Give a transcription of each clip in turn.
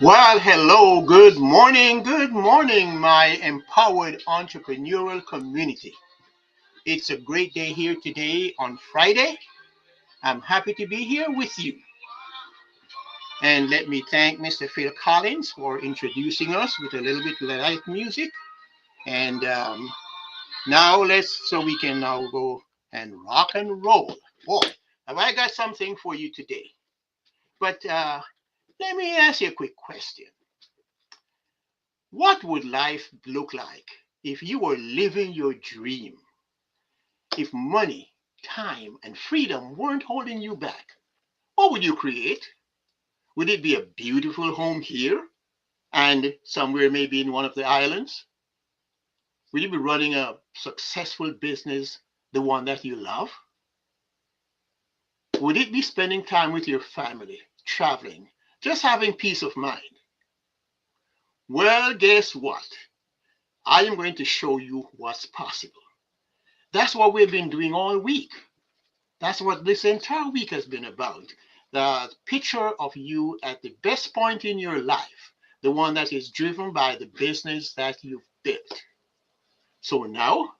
Well, hello, good morning, my empowered entrepreneurial community. It's a great day here today on Friday. I'm happy to be here with you. And let me thank Mr. Phil Collins for introducing us with a little bit light music. And now so we can now go and rock and roll. Boy, have I got something for you today. But let me ask you a quick question. What would life look like if you were living your dream? If money, time, and freedom weren't holding you back, what would you create? Would it be a beautiful home here and somewhere maybe in one of the islands? Would you be running a successful business, the one that you love? Would it be spending time with your family, traveling, just having peace of mind? Well, guess what? I am going to show you what's possible. That's what we've been doing all week. That's what this entire week has been about. The picture of you at the best point in your life, the one that is driven by the business that you've built. So now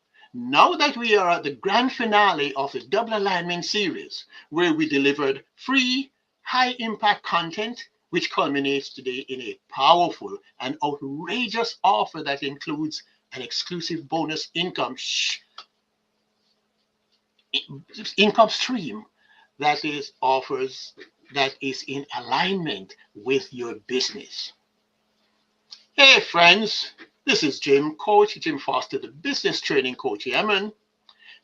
that we are at the grand finale of the Double Alignment series, where we delivered free, high impact content, which culminates today in a powerful and outrageous offer that includes an exclusive bonus income stream that is in alignment with your business. Hey friends, this is Jim Foster, the business training coach Yemen.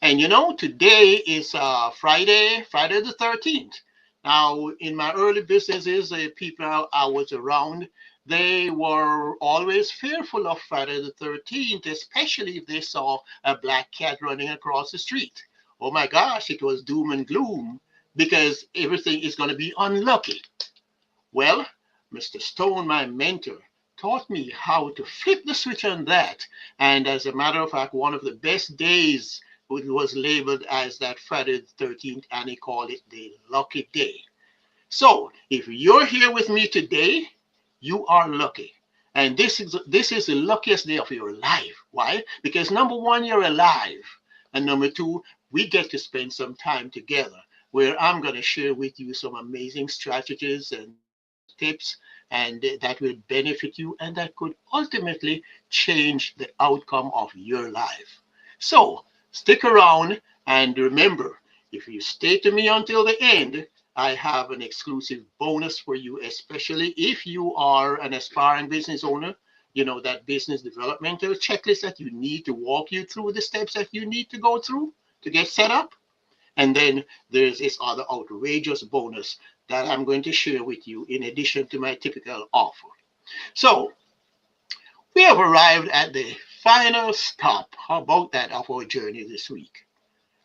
And today is Friday the 13th. Now, in my early businesses, the people I was around, they were always fearful of Friday the 13th, especially if they saw a black cat running across the street. Oh my gosh, it was doom and gloom because everything is going to be unlucky. Well, Mr. Stone, my mentor, taught me how to flip the switch on that. And as a matter of fact, one of the best days was labeled as that Friday the 13th, and he called it the lucky day. So if you're here with me today, you are lucky. And this is the luckiest day of your life. Why? Because number one, you're alive. And number two, we get to spend some time together where I'm going to share with you some amazing strategies and tips and that will benefit you and that could ultimately change the outcome of your life. So stick around and remember, if you stay to me until the end, I have an exclusive bonus for you, especially if you are an aspiring business owner. You know, that business developmental checklist that you need to walk you through the steps that you need to go through to get set up. And then there's this other outrageous bonus that I'm going to share with you in addition to my typical offer. So we have arrived at the final stop. How about that of our journey this week?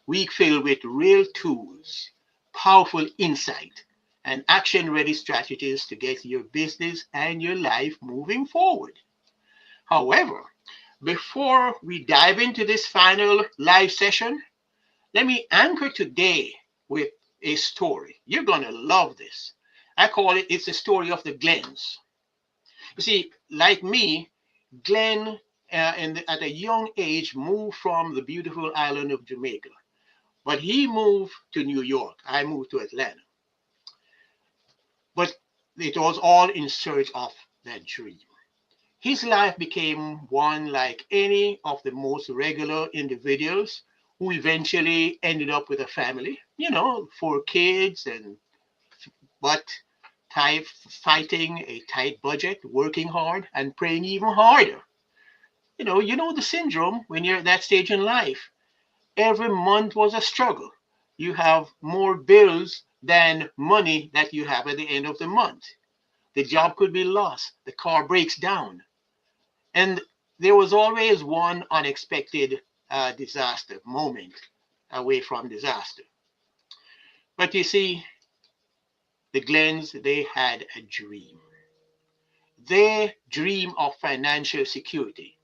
Week filled with real tools, powerful insight, and action ready strategies to get your business and your life moving forward. However, before we dive into this final live session, let me anchor today with a story. You're going to love this. I call it's the story of the Glens. You see, like me, Glenn at a young age moved from the beautiful island of Jamaica. But he moved to New York. I moved to Atlanta. But it was all in search of that dream. His life became one like any of the most regular individuals who eventually ended up with a family, 4 kids and but fighting a tight budget, working hard and praying even harder. You know the syndrome when you're at that stage in life. Every month was a struggle. You have more bills than money that you have at the end of the month. The job could be lost, the car breaks down, and there was always one unexpected disaster moment away from disaster. But you see, the Glens, they had a dream. They dream of financial security.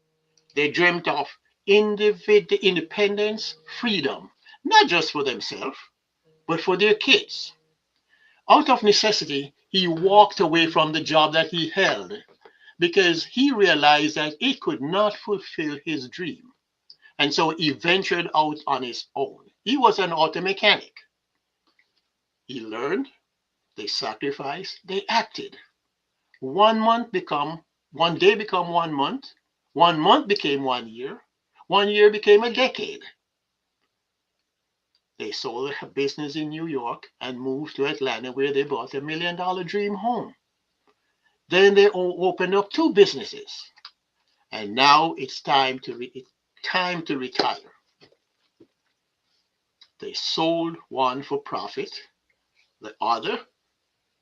They dreamt of independence, freedom, not just for themselves, but for their kids. Out of necessity, He walked away from the job that he held because he realized that it could not fulfill his dream. And so he ventured out on his own. He was an auto mechanic. He learned, they sacrificed, they acted. 1 month become 1 day become 1 month. 1 month became 1 year. 1 year became a decade. They sold a business in New York and moved to Atlanta where they bought $1 million dream home. Then they opened up two businesses. And now it's time to retire. They sold one for profit. The other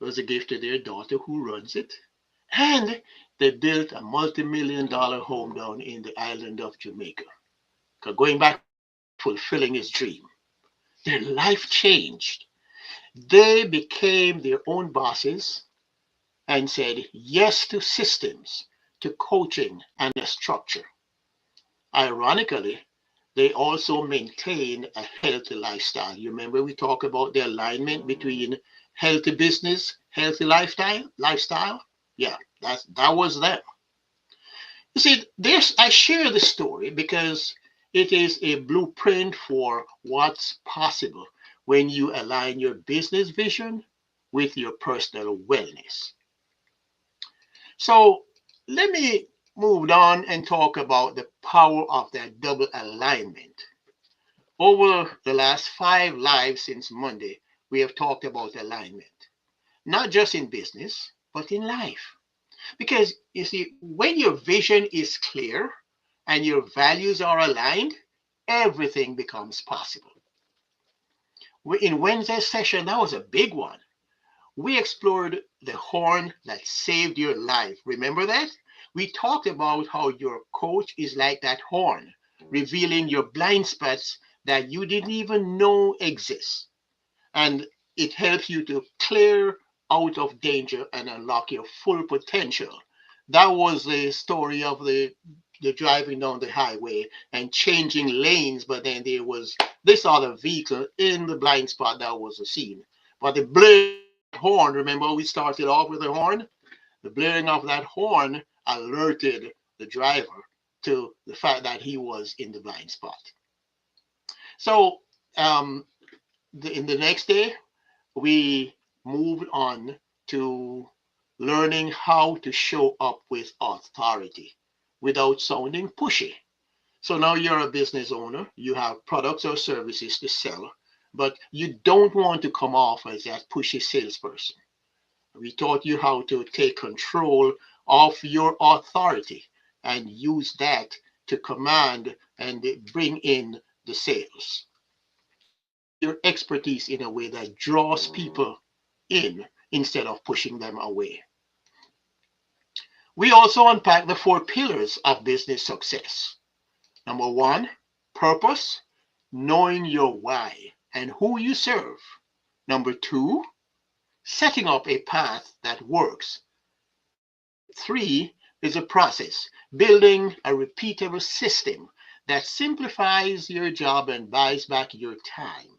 was a gift to their daughter who runs it. And they built a multi-million-dollar home down in the island of Jamaica. Going back, fulfilling his dream. Their life changed. They became their own bosses and said yes to systems, to coaching, and a structure. Ironically, they also maintain a healthy lifestyle. You remember we talked about the alignment between healthy business, healthy lifestyle? Yeah, that was them. You see, I share this story because it is a blueprint for what's possible when you align your business vision with your personal wellness. So let me move on and talk about the power of that double alignment. Over the last 5 lives since Monday, we have talked about alignment, not just in business, but in life. Because you see, when your vision is clear and your values are aligned, everything becomes possible. In Wednesday's session, that was a big one. We explored the horn that saved your life. Remember that? We talked about how your coach is like that horn, revealing your blind spots that you didn't even know exist. And it helps you to clear out of danger and unlock your full potential. That was the story of the driving down the highway and changing lanes, but then there was this other vehicle in the blind spot that was the scene. But the blaring of that horn, remember we started off with the horn? The blaring of that horn alerted the driver to the fact that he was in the blind spot. So um, in the next day, we moved on to learning how to show up with authority without sounding pushy. So now you're a business owner, you have products or services to sell, but you don't want to come off as that pushy salesperson. We taught you how to take control of your authority and use that to command and bring in the sales. Use your expertise in a way that draws people in instead of pushing them away. We also unpack the 4 pillars of business success. Number 1, purpose, knowing your why and who you serve. Number 2, setting up a path that works. 3 is a process, building a repeatable system that simplifies your job and buys back your time.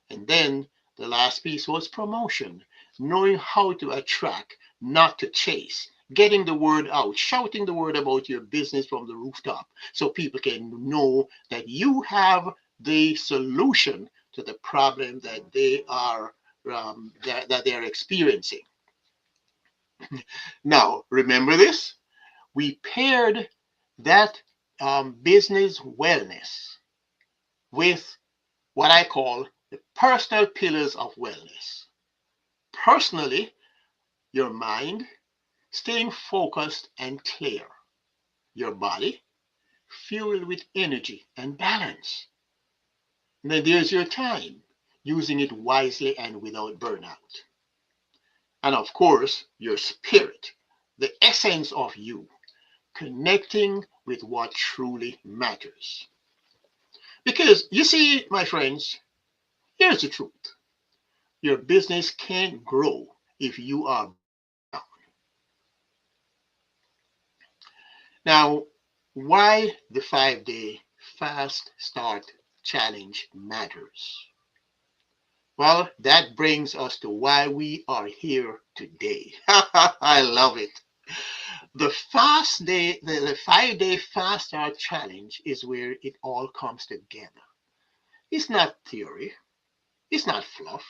And then the last piece was promotion, knowing how to attract, not to chase, getting the word out, shouting the word about your business from the rooftop so people can know that you have the solution to the problem that that they're experiencing. Now, remember this? We paired that business wellness with what I call the personal pillars of wellness. Personally, your mind, staying focused and clear. Your body, fueled with energy and balance. And then there's your time, using it wisely and without burnout. And of course, your spirit, the essence of you, connecting with what truly matters. Because you see, my friends, here's the truth. Your business can't grow if you are down. Now, why the 5-day fast start challenge matters. Well, that brings us to why we are here today. I love it. The 5-day fast start challenge is where it all comes together. It's not theory, it's not fluff.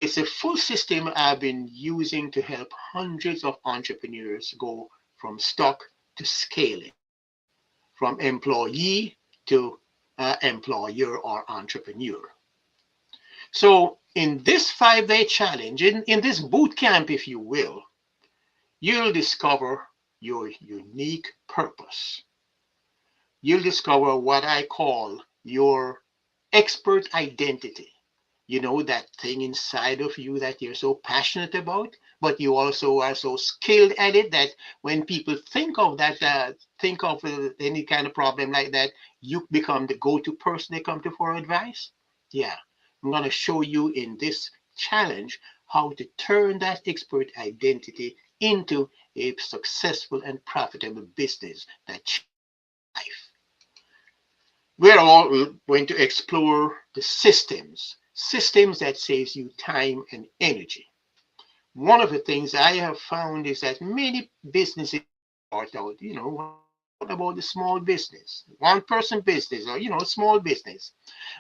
It's a full system I've been using to help hundreds of entrepreneurs go from stock to scaling, from employee to employer or entrepreneur. So, in this 5-day challenge, in this boot camp, if you will, you'll discover your unique purpose. You'll discover what I call your expert identity. You know, that thing inside of you that you're so passionate about, but you also are so skilled at it that when people think of that, think of any kind of problem like that, you become the go-to person they come to for advice. Yeah, I'm going to show you in this challenge how to turn that expert identity into a successful and profitable business that changes your life. We're all going to explore the systems that saves you time and energy. One of the things I have found is that many businesses start out, what about the small business, one person business, or small business.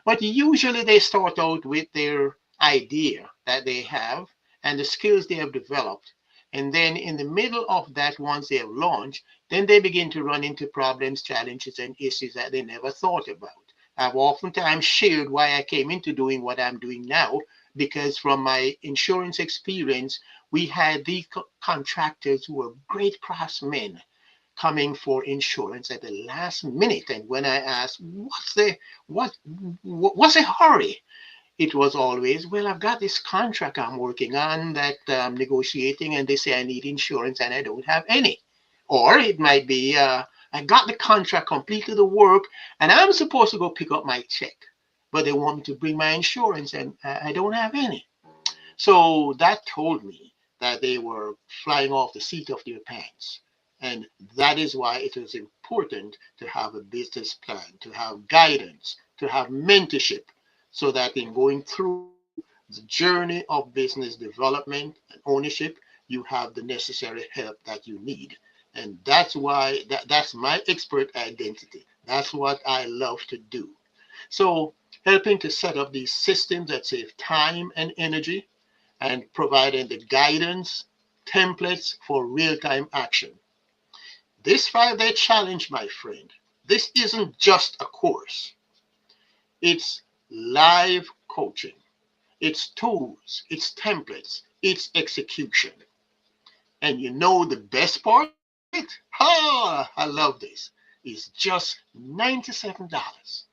But usually they start out with their idea that they have and the skills they have developed. And then in the middle of that, once they have launched, then they begin to run into problems, challenges, and issues that they never thought about. I've oftentimes shared why I came into doing what I'm doing now, because from my insurance experience, we had the contractors who were great craftsmen coming for insurance at the last minute. And when I asked, what what's the hurry? It was always, well, I've got this contract I'm working on that I'm negotiating, and they say I need insurance and I don't have any. Or it might be, I got the contract, completed the work, and I'm supposed to go pick up my check, but they want me to bring my insurance and I don't have any. So that told me that they were flying off the seat of their pants. And that is why it is important to have a business plan, to have guidance, to have mentorship, so that in going through the journey of business development and ownership, you have the necessary help that you need. And that's why that's my expert identity. That's what I love to do. So helping to set up these systems that save time and energy and providing the guidance, templates for real-time action. This 5-day challenge, my friend, this isn't just a course. It's live coaching. It's tools, it's templates, it's execution. And you know the best part of it? I love this. It's just $97.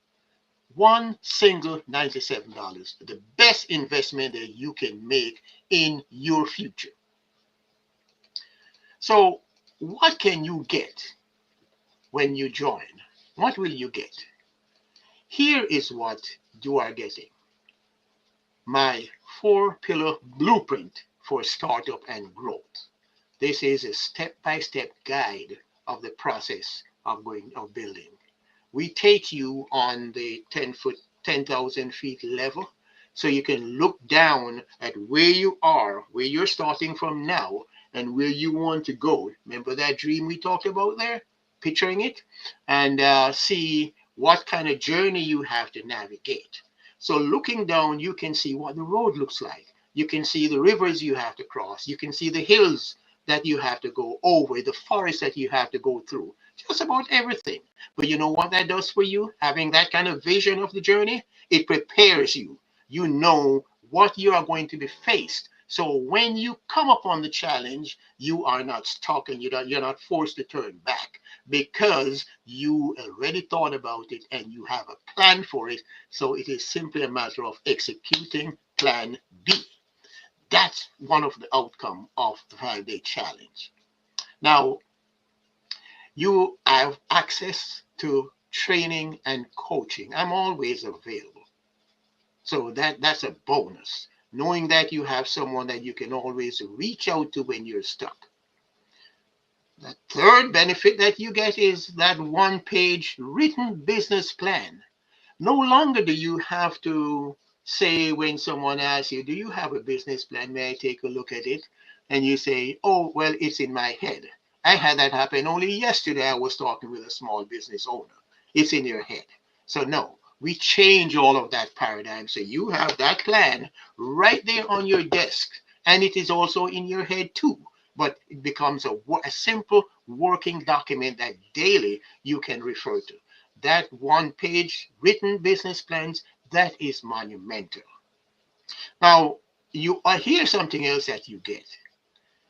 One single $97. The best investment that you can make in your future. So, what can you get when you join? What will you get? Here is what you are getting: my 4-pillar blueprint for startup and growth. This is a step-by-step guide of the process of building. We take you on the 10,000 feet level, so you can look down at where you are, where you're starting from now, and where you want to go. Remember that dream we talked about there? Picturing it, and see what kind of journey you have to navigate. So looking down, you can see what the road looks like. You can see the rivers you have to cross. You can see the hills that you have to go over, the forest that you have to go through, just about everything. But you know what that does for you? Having that kind of vision of the journey, it prepares you. You know what you are going to be faced. So when you come upon the challenge, you are not stuck and you're not forced to turn back, because you already thought about it and you have a plan for it. So it is simply a matter of executing plan B. That's one of the outcome of the 5-day challenge. Now, you have access to training and coaching. I'm always available. So that's a bonus. Knowing that you have someone that you can always reach out to when you're stuck. The third benefit that you get is that one-page written business plan. No longer do you have to Say when someone asks you, do you have a business plan? May I take a look at it? And you say, oh, well, it's in my head. I had that happen only yesterday. I was talking with a small business owner. It's in your head. So, no, we change all of that paradigm. So, you have that plan right there on your desk, and it is also in your head too. But it becomes a simple working document that daily you can refer to. That one page written business plans, that is monumental. Now, you here's something else that you get: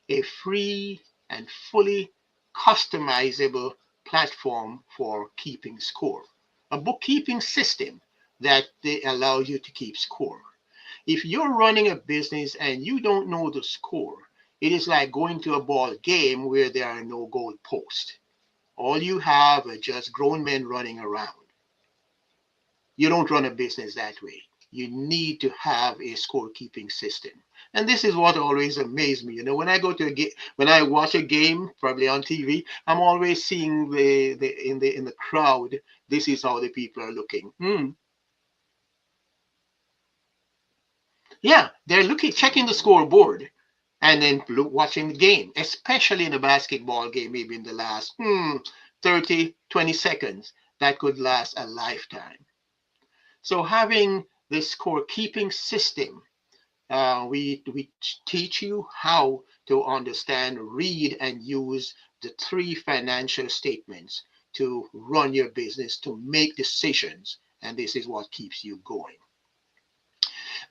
a free and fully customizable platform for keeping score, a bookkeeping system that they allow you to keep score. If you're running a business and you don't know the score, it is like going to a ball game where there are no goal posts. All you have are just grown men running around. You don't run a business that way. You need to have a scorekeeping system. And this is what always amazed me. When I go to a game, when I watch a game, probably on TV, I'm always seeing the crowd. This is how the people are looking. Yeah, they're looking, checking the scoreboard, and then watching the game, especially in a basketball game, maybe in the last 30, 20 seconds. That could last a lifetime. So having this scorekeeping system, we teach you how to understand, read, and use the three financial statements to run your business, to make decisions, and this is what keeps you going.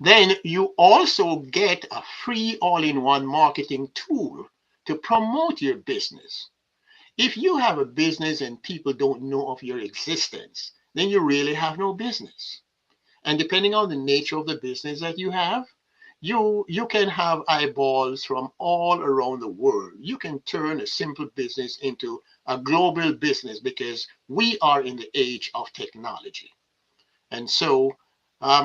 Then you also get a free all-in-one marketing tool to promote your business. If you have a business and people don't know of your existence, then you really have no business. And depending on the nature of the business that you have, you can have eyeballs from all around the world. You can turn a simple business into a global business because we are in the age of technology. And so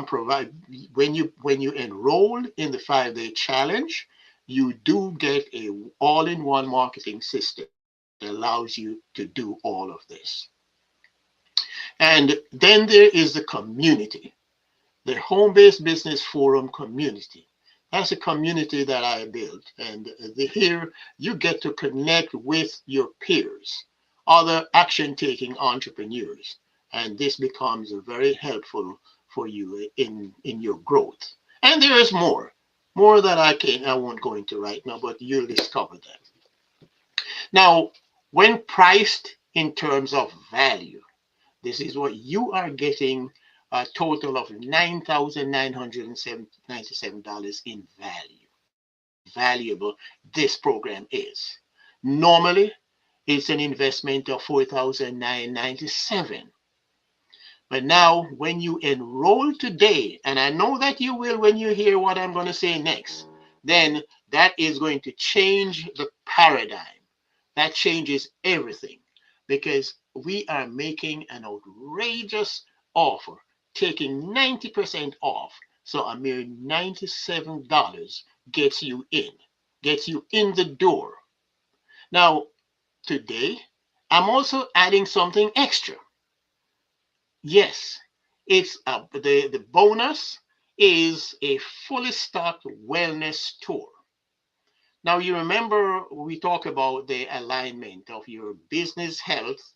provide when you enroll in the 5-day challenge, you do get a all-in-one marketing system that allows you to do all of this. And then there is the community, the home-based business forum community. That's a community that I built, and here you get to connect with your peers, other action-taking entrepreneurs, and this becomes very helpful for you in your growth. And there is more that I won't go into right now, but you'll discover that. Now, when priced in terms of value, this is what you are getting: a total of $9,997 in value. How valuable this program is. Normally, it's an investment of $4,997. But now, when you enroll today, and I know that you will when you hear what I'm going to say next, then that is going to change the paradigm. That changes everything because we are making an outrageous offer, taking 90% off. So a mere $97 gets you in the door. Now, today, I'm also adding something extra. Yes, the bonus is a fully stocked wellness tour. Now, you remember we talk about the alignment of your business health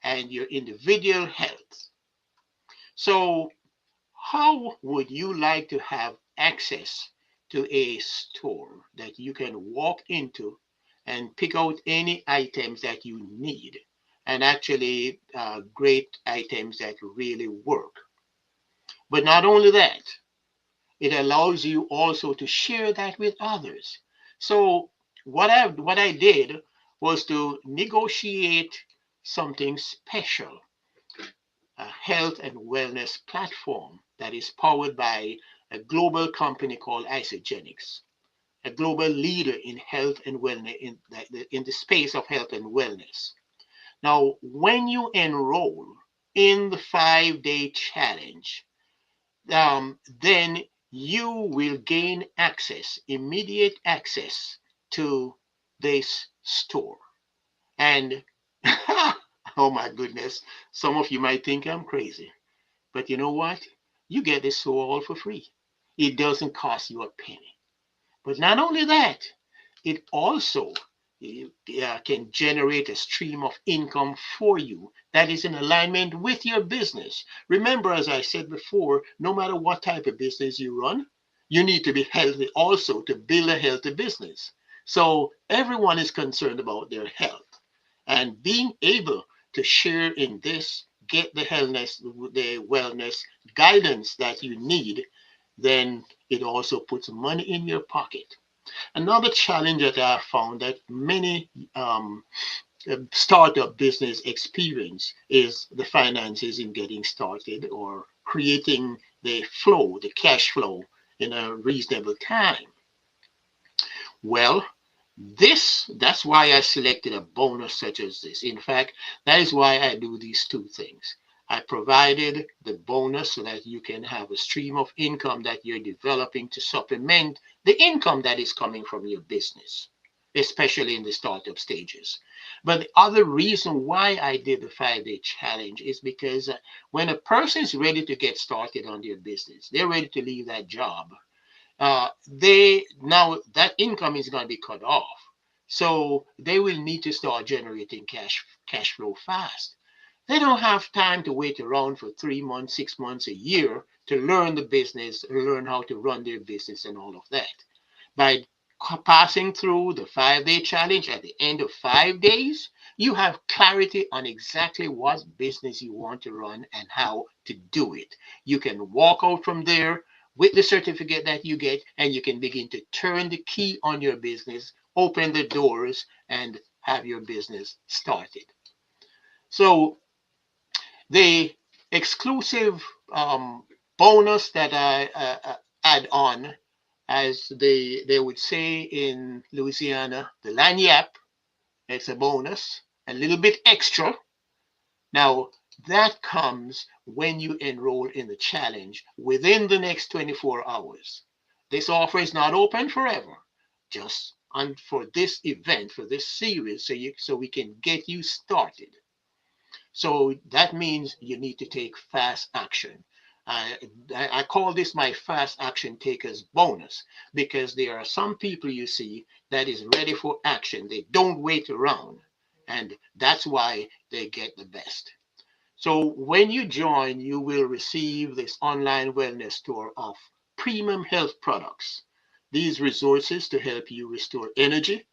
and your individual health. So, how would you like to have access to a store that you can walk into and pick out any items that you need, and actually great items that really work? But not only that, it allows you also to share that with others. So what I did was to negotiate something special, a health and wellness platform that is powered by a global company called Isogenics, a global leader in health and wellness in the space of health and wellness. Now, when you enroll in the 5-day challenge, then you will gain access, immediate access to this store. And oh my goodness, some of you might think I'm crazy, but you know what? You get this tool all for free. It doesn't cost you a penny. But not only that, it also can generate a stream of income for you that is in alignment with your business. Remember, as I said before, no matter what type of business you run, you need to be healthy also to build a healthy business. So everyone is concerned about their health, and being able to share in this, get the wellness guidance that you need, then it also puts money in your pocket. Another challenge that I found that many startup business experience is the finances in getting started or creating the cash flow in a reasonable time. Well, that's why I selected a bonus such as this. In fact, that is why I do these two things. I provided the bonus so that you can have a stream of income that you're developing to supplement the income that is coming from your business, especially in the startup stages. But the other reason why I did the 5 day challenge is because when a person is ready to get started on their business, they're ready to leave that job, they now that income is going to be cut off, so they will need to start generating cash flow fast. They don't have time to wait around for 3 months, 6 months, a year to learn the business, learn how to run their business and all of that. By passing through the 5 day challenge, at the end of 5 days you have clarity on exactly what business you want to run and how to do it. You can walk out from there with the certificate that you get, and you can begin to turn the key on your business, open the doors, and have your business started. So the exclusive bonus that I add on, as they would say in Louisiana, the lanyap, it's a bonus, a little bit extra. Now, that comes when you enroll in the challenge within the next 24 hours. This offer is not open forever, just on for this event, for this series, so we can get you started. So that means you need to take fast action. I, I call this my fast action takers bonus, because there are some people you see that is ready for action. They don't wait around, and that's why they get the best. So when you join, you will receive this online wellness store of premium health products. These resources to help you restore energy,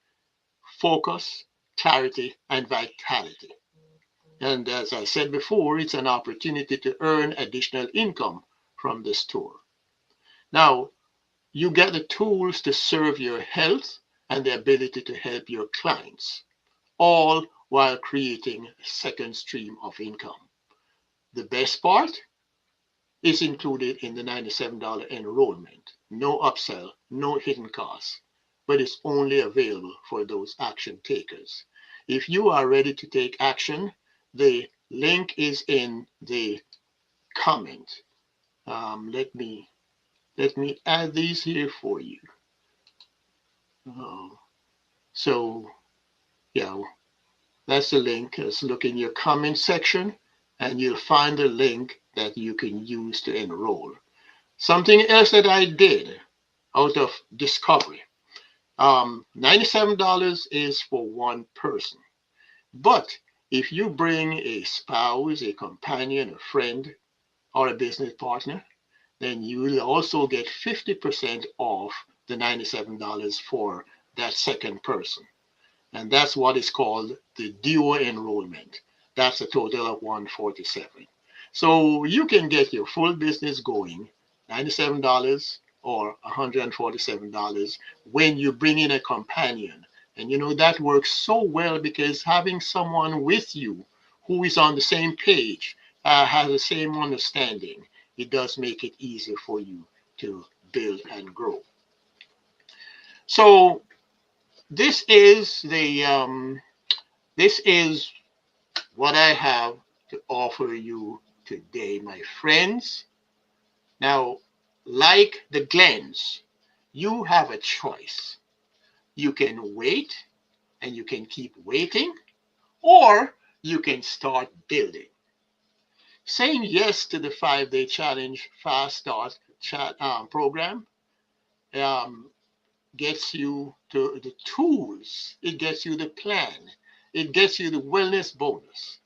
focus, clarity, and vitality. And as I said before, it's an opportunity to earn additional income from the store. Now, you get the tools to serve your health and the ability to help your clients, all while creating a second stream of income. The best part is included in the $97 enrollment. No upsell, no hidden costs, but it's only available for those action takers. If you are ready to take action, the link is in the comment. Let me add these here for you. Uh, so yeah, that's the link. Just look in your comment section, and you'll find the link that you can use to enroll. Something else that I did out of discovery. $97 is for one person. But if you bring a spouse, a companion, a friend, or a business partner, then you will also get 50% off the $97 for that second person. And that's what is called the duo enrollment. That's a total of 147. So you can get your full business going, $97 or $147, when you bring in a companion. And that works so well, because having someone with you who is on the same page, has the same understanding, it does make it easier for you to build and grow. So this is what I have to offer you today, my friends. Now, like the Glens, you have a choice. You can wait, and you can keep waiting, or you can start building. Saying yes to the 5-day challenge fast start program um, gets you to the tools, it gets you the plan, it gets you the wellness bonus.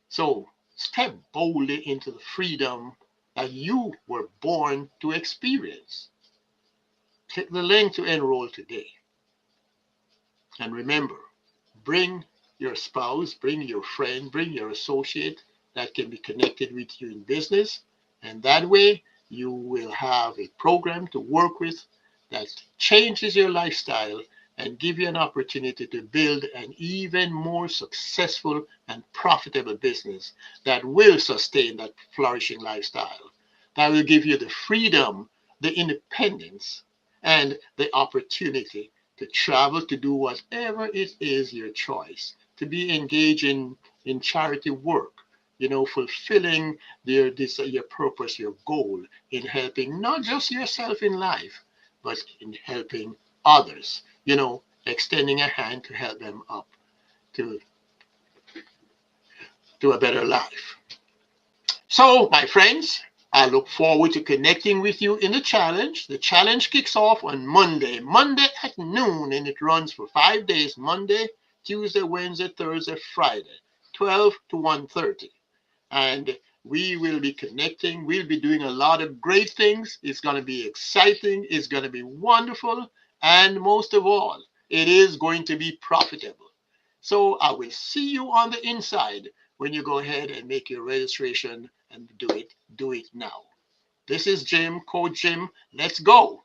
So step boldly into the freedom that you were born to experience. Click the link to enroll today. And remember, bring your spouse, bring your friend, bring your associate that can be connected with you in business. And that way, you will have a program to work with that changes your lifestyle and give you an opportunity to build an even more successful and profitable business that will sustain that flourishing lifestyle. That will give you the freedom, the independence, and the opportunity to travel, to do whatever it is your choice, to be engaged in charity work, fulfilling your purpose, your goal in helping not just yourself in life, but in helping others, extending a hand to help them up to, to a better life. So, my friends, I look forward to connecting with you in the challenge. The challenge kicks off on Monday at noon, and it runs for 5 days, Monday, Tuesday, Wednesday, Thursday, Friday, 12 to 1:30. And we will be connecting. We'll be doing a lot of great things. It's going to be exciting. It's going to be wonderful. And most of all, it is going to be profitable. So I will see you on the inside when you go ahead and make your registration and do it. Do it now. This is Jim, Coach Jim. Let's go.